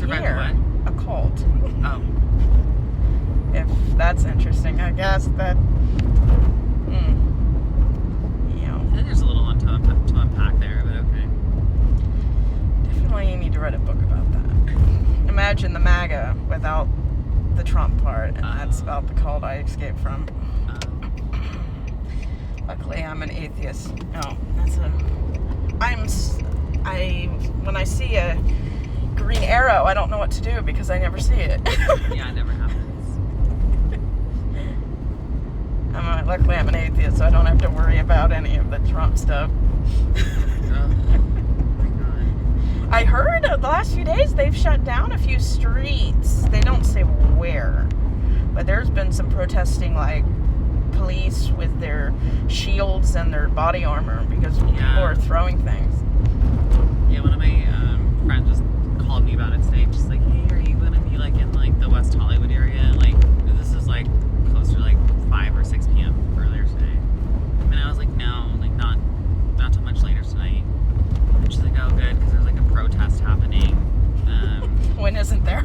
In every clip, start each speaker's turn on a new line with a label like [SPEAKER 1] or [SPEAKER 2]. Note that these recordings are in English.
[SPEAKER 1] I'm here.
[SPEAKER 2] What?
[SPEAKER 1] A cult.
[SPEAKER 2] Oh.
[SPEAKER 1] If that's interesting, I guess that.
[SPEAKER 2] I think there's a little to unpack there, but okay.
[SPEAKER 1] Definitely you need to write a book about that. Imagine the MAGA without the Trump part, and that's about the cult I escaped from. Luckily, I'm an atheist. No, when I see a green arrow, I don't know what to do because I never see it.
[SPEAKER 2] Yeah, it never happens.
[SPEAKER 1] Luckily, I'm an atheist, so I don't have to worry about any of the Trump stuff.
[SPEAKER 2] Oh my God.
[SPEAKER 1] I heard the last few days they've shut down a few streets. They don't say where, but there's been some protesting, like police with their shields and their body armor because people are throwing things.
[SPEAKER 2] Yeah, one of my friends just called me about it today. She's like, "Hey, are you gonna be like in like the West Hollywood area? Like, this is like closer to like 5 or 6 p.m. earlier today." And I was like, "No, like not too much later tonight." And she's like, "Oh, good, because there's like a protest happening."
[SPEAKER 1] When isn't there?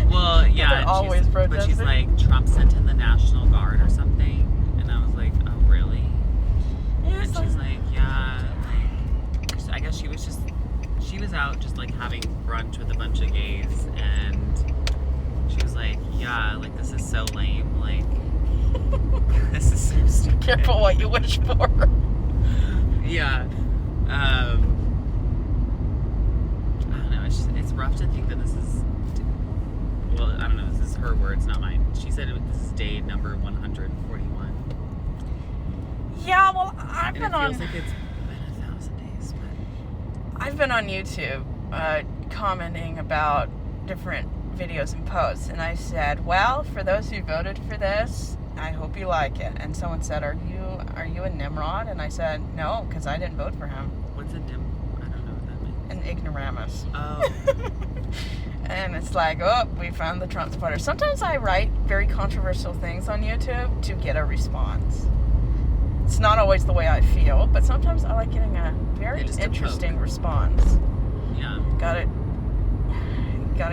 [SPEAKER 2] Well, yeah,
[SPEAKER 1] they're always protesting.
[SPEAKER 2] but she's like, Trump sent in the National Guard or something, and I was like, "Oh, really?"
[SPEAKER 1] Yeah,
[SPEAKER 2] And she's like, "Yeah, like, I guess she was out just like having brunch with a bunch of gays, and she was like, yeah, like this is so lame, like this is so stupid.
[SPEAKER 1] Careful what you wish for."
[SPEAKER 2] Yeah. I don't know, it's rough to think that this is, well, I don't know, this is her words, not mine. She said this is day number 141.
[SPEAKER 1] Yeah, well,
[SPEAKER 2] It feels like it's been 1,000 days, but
[SPEAKER 1] I've been on YouTube commenting about different videos and posts, and I said, well, for those who voted for this, I hope you like it. And someone said, are you a Nimrod? And I said, no, because I didn't vote for him.
[SPEAKER 2] What's a dim? I don't know what that means.
[SPEAKER 1] An ignoramus.
[SPEAKER 2] Oh.
[SPEAKER 1] And it's like, oh, we found the Trump supporter. Sometimes I write very controversial things on YouTube to get a response. It's not always the way I feel, but sometimes I like getting a very interesting response.
[SPEAKER 2] Yeah.
[SPEAKER 1] Gotta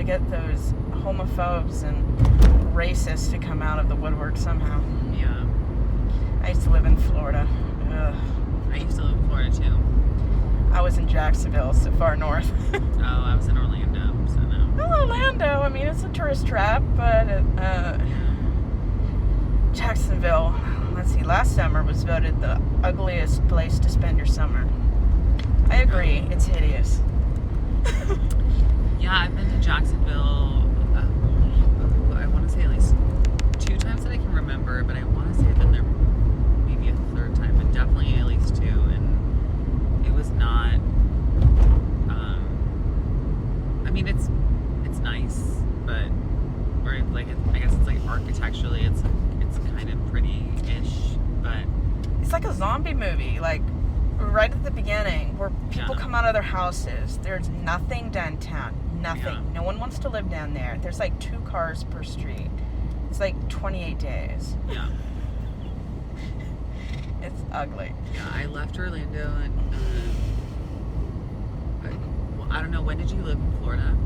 [SPEAKER 1] get those homophobes and racists to come out of the woodwork somehow.
[SPEAKER 2] Yeah.
[SPEAKER 1] I used to live in Florida. Ugh.
[SPEAKER 2] I used to live in Florida too.
[SPEAKER 1] I was in Jacksonville, so far north.
[SPEAKER 2] Oh, I was in Orlando, so no.
[SPEAKER 1] Well, Orlando, I mean, it's a tourist trap, but Jacksonville, let's see, last summer was voted the ugliest place to spend your summer. I agree, it's hideous.
[SPEAKER 2] Yeah, I've been to Jacksonville, I want to say at least 2 times that I can remember, but I want to say I've been there maybe a 3rd time, but definitely at least 2, and it was not, I mean, it's nice, but, or like, I guess it's like architecturally, it's kind of pretty-ish, but...
[SPEAKER 1] It's like a zombie movie, like, right at the beginning, where people come out of their houses. There's nothing downtown. Nothing. Yeah. No one wants to live down there. There's like 2 cars per street. It's like 28 days.
[SPEAKER 2] Yeah.
[SPEAKER 1] It's ugly.
[SPEAKER 2] Yeah, I left Orlando and I don't know, when did you live in Florida?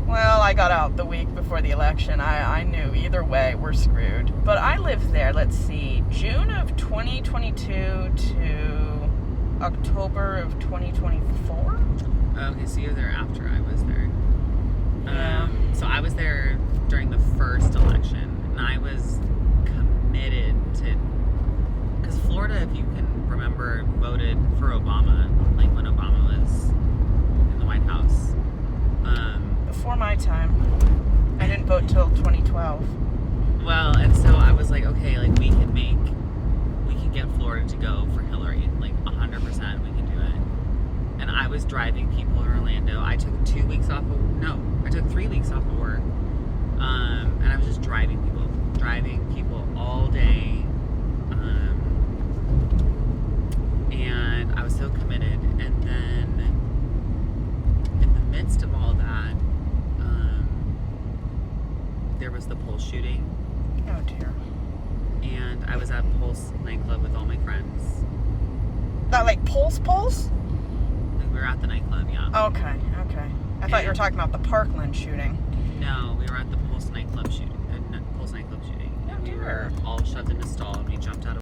[SPEAKER 1] Well, I got out the week before the election. I knew either way we're screwed. But I lived there, let's see, June of 2022 to October of 2024.
[SPEAKER 2] Okay, so you're there after I was there.
[SPEAKER 1] Yeah.
[SPEAKER 2] So I was there during the first election, and I was committed to, because Florida, if you can remember, voted for Obama, like when Obama was in the White House.
[SPEAKER 1] Before my time. I didn't vote till 2012.
[SPEAKER 2] Well, and so I was like, okay, like we can get Florida to go for Hillary, like 100%, we can do it. And I was driving people in Orlando. I took 3 weeks off of work. And I was just driving people all day. And I was so committed. And then in the midst of all that, there was the Pulse shooting.
[SPEAKER 1] Oh dear.
[SPEAKER 2] And I was at Pulse nightclub with all my friends.
[SPEAKER 1] Not like Pulse?
[SPEAKER 2] Like we were at the nightclub, yeah.
[SPEAKER 1] Okay. I thought you were talking about the Parkland shooting.
[SPEAKER 2] No, we were at the Pulse nightclub shooting. Pulse nightclub shooting.
[SPEAKER 1] Oh,
[SPEAKER 2] And we
[SPEAKER 1] dear.
[SPEAKER 2] were all shoved in a stall and we jumped out of